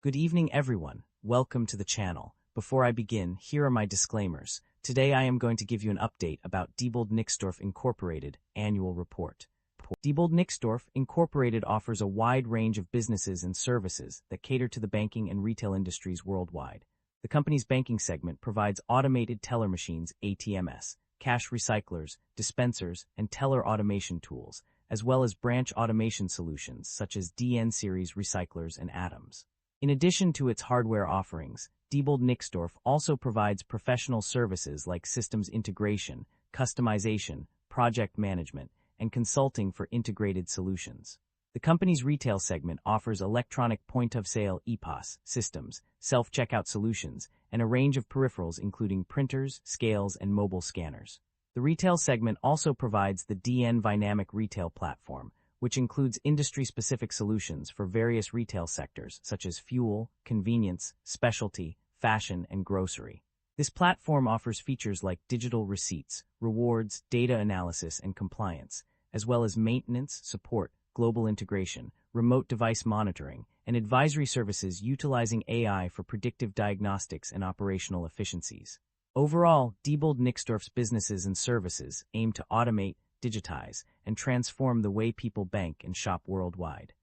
Good evening, everyone. Welcome to the channel. Before I begin, here are my disclaimers. Today I am going to give you an update about Diebold Nixdorf Incorporated annual report. Diebold Nixdorf Incorporated offers a wide range of businesses and services that cater to the banking and retail industries worldwide. The company's banking segment provides automated teller machines, ATMs, cash recyclers, dispensers, and teller automation tools, as well as branch automation solutions such as DN series recyclers and atoms. In addition to its hardware offerings, Diebold Nixdorf also provides professional services like systems integration, customization, project management, and consulting for integrated solutions. The company's retail segment offers electronic point-of-sale (EPOS) systems, self-checkout solutions, and a range of peripherals including printers, scales, and mobile scanners. The retail segment also provides the DN Dynamic Retail platform, which includes industry-specific solutions for various retail sectors such as fuel, convenience, specialty, fashion, and grocery. This platform offers features like digital receipts, rewards, data analysis, and compliance, as well as maintenance, support, global integration, remote device monitoring, and advisory services utilizing AI for predictive diagnostics and operational efficiencies. Overall, Diebold Nixdorf's businesses and services aim to automate, digitize, and transform the way people bank and shop worldwide.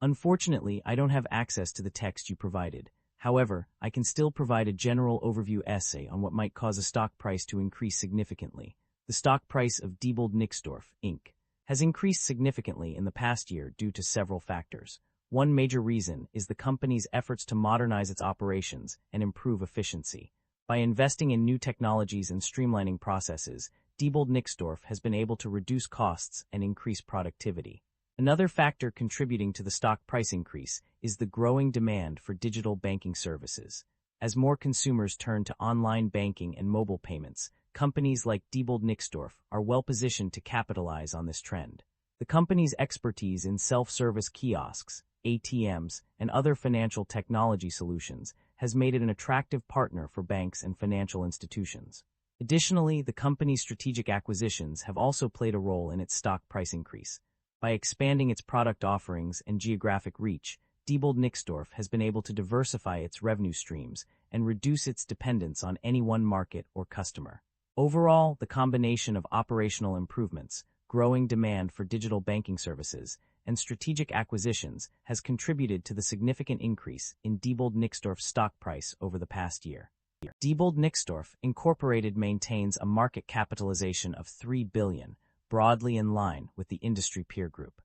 Unfortunately, I don't have access to the text you provided. However, I can still provide a general overview essay on what might cause a stock price to increase significantly. The stock price of Diebold Nixdorf, Inc. has increased significantly in the past year due to several factors. One major reason is the company's efforts to modernize its operations and improve efficiency. By investing in new technologies and streamlining processes, Diebold Nixdorf has been able to reduce costs and increase productivity. Another factor contributing to the stock price increase is the growing demand for digital banking services. As more consumers turn to online banking and mobile payments, companies like Diebold Nixdorf are well-positioned to capitalize on this trend. The company's expertise in self-service kiosks, ATMs, and other financial technology solutions has made it an attractive partner for banks and financial institutions. Additionally, the company's strategic acquisitions have also played a role in its stock price increase. By expanding its product offerings and geographic reach, Diebold Nixdorf has been able to diversify its revenue streams and reduce its dependence on any one market or customer. Overall, the combination of operational improvements, growing demand for digital banking services, and strategic acquisitions has contributed to the significant increase in Diebold Nixdorf's stock price over the past year. Diebold Nixdorf Incorporated maintains a market capitalization of $3 billion, broadly in line with the industry peer group.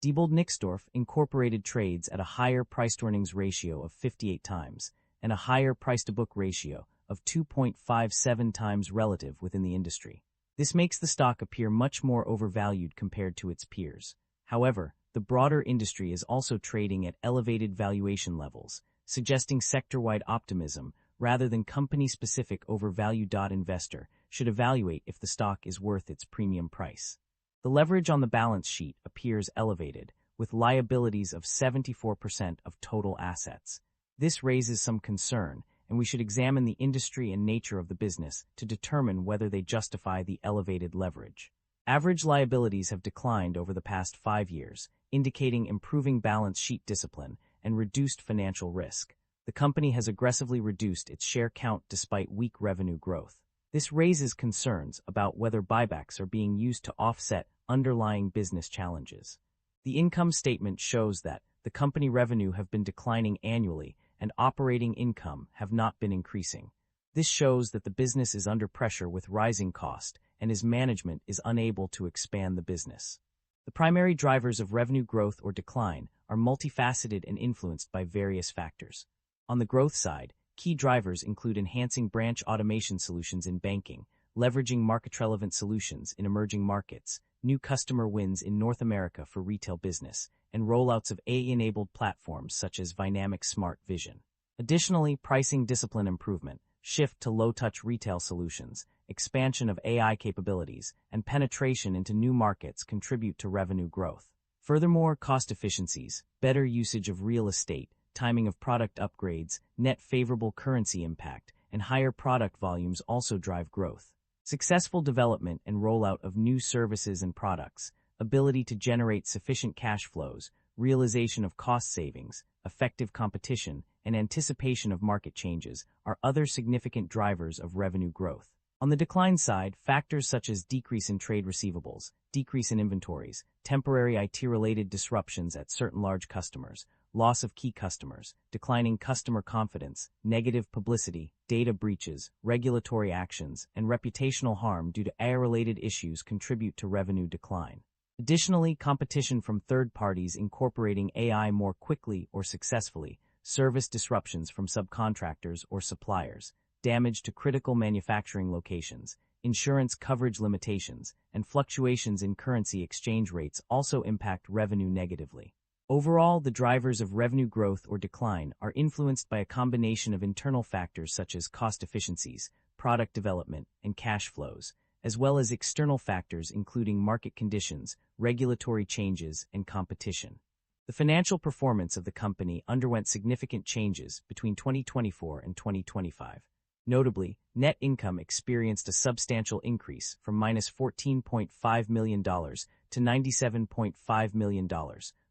Diebold Nixdorf Incorporated trades at a higher price-to-earnings ratio of 58 times and a higher price-to-book ratio of 2.57 times relative within the industry. This makes the stock appear much more overvalued compared to its peers. However, the broader industry is also trading at elevated valuation levels, suggesting sector-wide optimism rather than company-specific overvalue. Investor should evaluate if the stock is worth its premium price. The leverage on the balance sheet appears elevated, with liabilities of 74% of total assets. This raises some concern, and we should examine the industry and nature of the business to determine whether they justify the elevated leverage. Average liabilities have declined over the past 5 years, indicating improving balance sheet discipline and reduced financial risk. The company has aggressively reduced its share count despite weak revenue growth. This raises concerns about whether buybacks are being used to offset underlying business challenges. The income statement shows that the company revenue have been declining annually and operating income have not been increasing. This shows that the business is under pressure with rising cost and its management is unable to expand the business. The primary drivers of revenue growth or decline are multifaceted and influenced by various factors. On the growth side, key drivers include enhancing branch automation solutions in banking, leveraging market-relevant solutions in emerging markets, new customer wins in North America for retail business, and rollouts of AI-enabled platforms such as Dynamic Smart Vision. Additionally, pricing discipline improvement, shift to low-touch retail solutions, expansion of AI capabilities, and penetration into new markets contribute to revenue growth. Furthermore, cost efficiencies, better usage of real estate, timing of product upgrades, net favorable currency impact, and higher product volumes also drive growth. Successful development and rollout of new services and products, ability to generate sufficient cash flows, realization of cost savings, effective competition, and anticipation of market changes are other significant drivers of revenue growth. On the decline side, factors such as decrease in trade receivables, decrease in inventories, temporary IT-related disruptions at certain large customers, loss of key customers, declining customer confidence, negative publicity, data breaches, regulatory actions, and reputational harm due to AI-related issues contribute to revenue decline. Additionally, competition from third parties incorporating AI more quickly or successfully, service disruptions from subcontractors or suppliers, damage to critical manufacturing locations, insurance coverage limitations, and fluctuations in currency exchange rates also impact revenue negatively. Overall, the drivers of revenue growth or decline are influenced by a combination of internal factors such as cost efficiencies, product development, and cash flows, as well as external factors including market conditions, regulatory changes, and competition. The financial performance of the company underwent significant changes between 2024 and 2025. Notably, net income experienced a substantial increase from -$14.5 million to $97.5 million,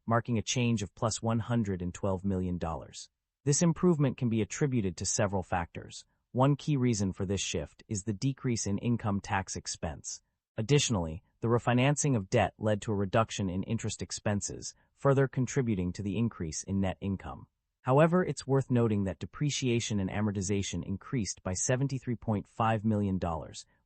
marking a change of plus $112 million. This improvement can be attributed to several factors. One key reason for this shift is the decrease in income tax expense. Additionally, the refinancing of debt led to a reduction in interest expenses, further contributing to the increase in net income. However, it's worth noting that depreciation and amortization increased by $73.5 million,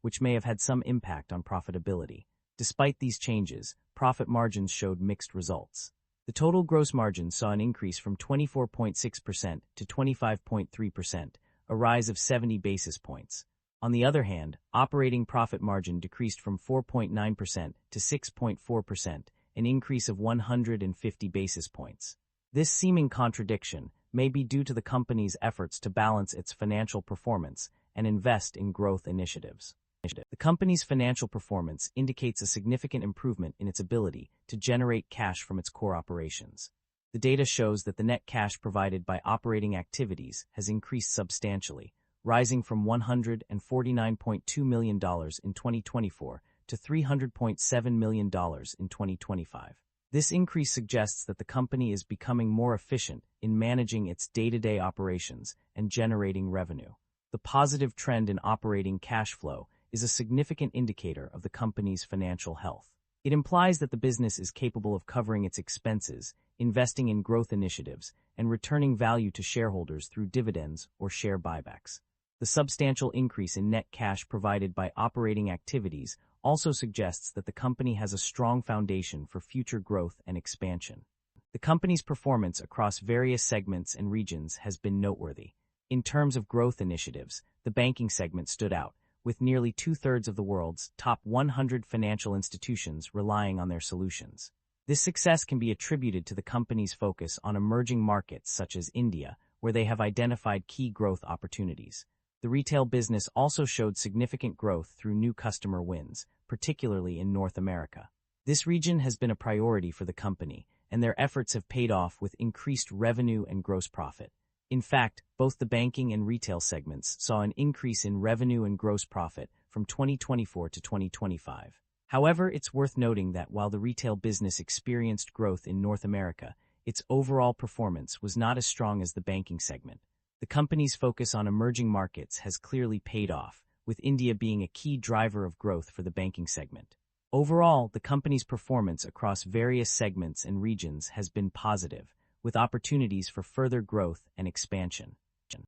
which may have had some impact on profitability. Despite these changes, profit margins showed mixed results. The total gross margin saw an increase from 24.6% to 25.3%, a rise of 70 basis points. On the other hand, operating profit margin decreased from 4.9% to 6.4%, an increase of 150 basis points. This seeming contradiction may be due to the company's efforts to balance its financial performance and invest in growth initiatives. The company's financial performance indicates a significant improvement in its ability to generate cash from its core operations. The data shows that the net cash provided by operating activities has increased substantially, rising from $149.2 million in 2024 to $300.7 million in 2025. This increase suggests that the company is becoming more efficient in managing its day-to-day operations and generating revenue. The positive trend in operating cash flow is a significant indicator of the company's financial health. It implies that the business is capable of covering its expenses, investing in growth initiatives, and returning value to shareholders through dividends or share buybacks. The substantial increase in net cash provided by operating activities also suggests that the company has a strong foundation for future growth and expansion. The company's performance across various segments and regions has been noteworthy. In terms of growth initiatives, the banking segment stood out, with nearly two-thirds of the world's top 100 financial institutions relying on their solutions. This success can be attributed to the company's focus on emerging markets such as India, where they have identified key growth opportunities. The retail business also showed significant growth through new customer wins, particularly in North America. This region has been a priority for the company, and their efforts have paid off with increased revenue and gross profit. In fact, both the banking and retail segments saw an increase in revenue and gross profit from 2024 to 2025. However, it's worth noting that while the retail business experienced growth in North America, its overall performance was not as strong as the banking segment. The company's focus on emerging markets has clearly paid off, with India being a key driver of growth for the banking segment. Overall, the company's performance across various segments and regions has been positive, with opportunities for further growth and expansion.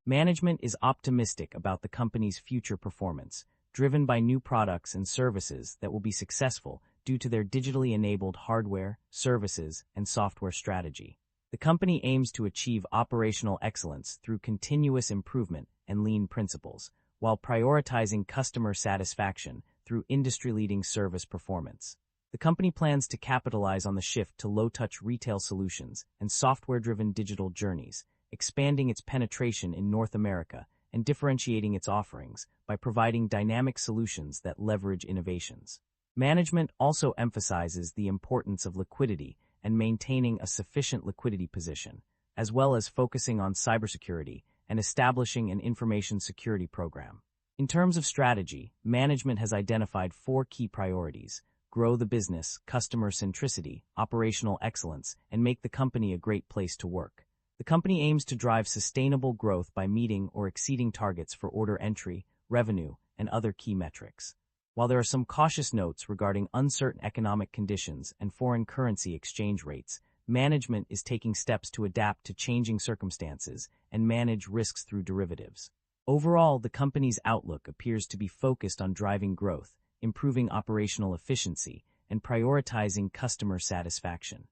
Management is optimistic about the company's future performance, driven by new products and services that will be successful due to their digitally enabled hardware, services, and software strategy. The company aims to achieve operational excellence through continuous improvement and lean principles, while prioritizing customer satisfaction through industry-leading service performance. The company plans to capitalize on the shift to low-touch retail solutions and software-driven digital journeys, expanding its penetration in North America and differentiating its offerings by providing dynamic solutions that leverage innovations. Management also emphasizes the importance of liquidity and maintaining a sufficient liquidity position, as well as focusing on cybersecurity and establishing an information security program. In terms of strategy, management has identified 4 key priorities: grow the business, customer centricity, operational excellence, and make the company a great place to work. The company aims to drive sustainable growth by meeting or exceeding targets for order entry, revenue, and other key metrics. While there are some cautious notes regarding uncertain economic conditions and foreign currency exchange rates, management is taking steps to adapt to changing circumstances and manage risks through derivatives. Overall, the company's outlook appears to be focused on driving growth, improving operational efficiency, and prioritizing customer satisfaction.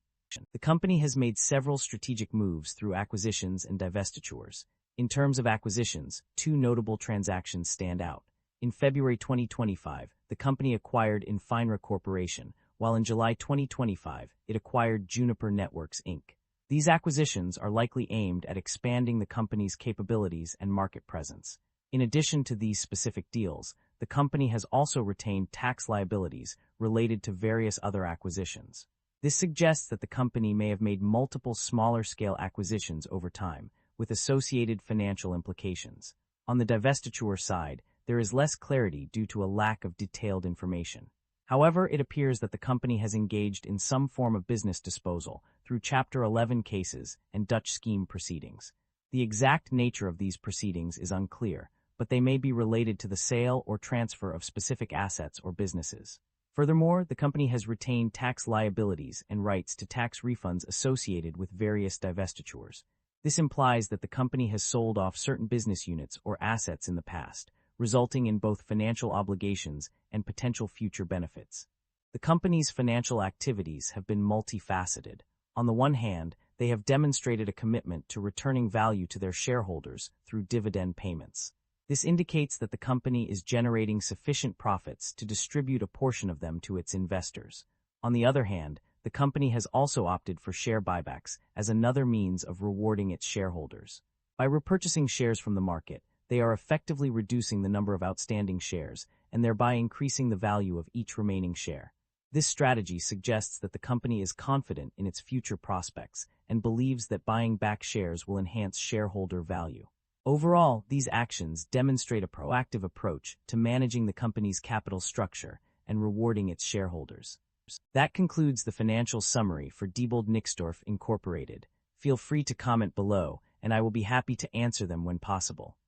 The company has made several strategic moves through acquisitions and divestitures. In terms of acquisitions, two notable transactions stand out. In February 2025, the company acquired Infinera Corporation, while in July 2025, it acquired Juniper Networks Inc. These acquisitions are likely aimed at expanding the company's capabilities and market presence. In addition to these specific deals, the company has also retained tax liabilities related to various other acquisitions. This suggests that the company may have made multiple smaller-scale acquisitions over time, with associated financial implications. On the divestiture side, there is less clarity due to a lack of detailed information. However, it appears that the company has engaged in some form of business disposal through Chapter 11 cases and Dutch scheme proceedings. The exact nature of these proceedings is unclear, but they may be related to the sale or transfer of specific assets or businesses. Furthermore, the company has retained tax liabilities and rights to tax refunds associated with various divestitures. This implies that the company has sold off certain business units or assets in the past, resulting in both financial obligations and potential future benefits. The company's financial activities have been multifaceted. On the one hand, they have demonstrated a commitment to returning value to their shareholders through dividend payments. This indicates that the company is generating sufficient profits to distribute a portion of them to its investors. On the other hand, the company has also opted for share buybacks as another means of rewarding its shareholders. By repurchasing shares from the market, they are effectively reducing the number of outstanding shares and thereby increasing the value of each remaining share. This strategy suggests that the company is confident in its future prospects and believes that buying back shares will enhance shareholder value. Overall, these actions demonstrate a proactive approach to managing the company's capital structure and rewarding its shareholders. That concludes the financial summary for Diebold Nixdorf Incorporated. Feel free to comment below, and I will be happy to answer them when possible.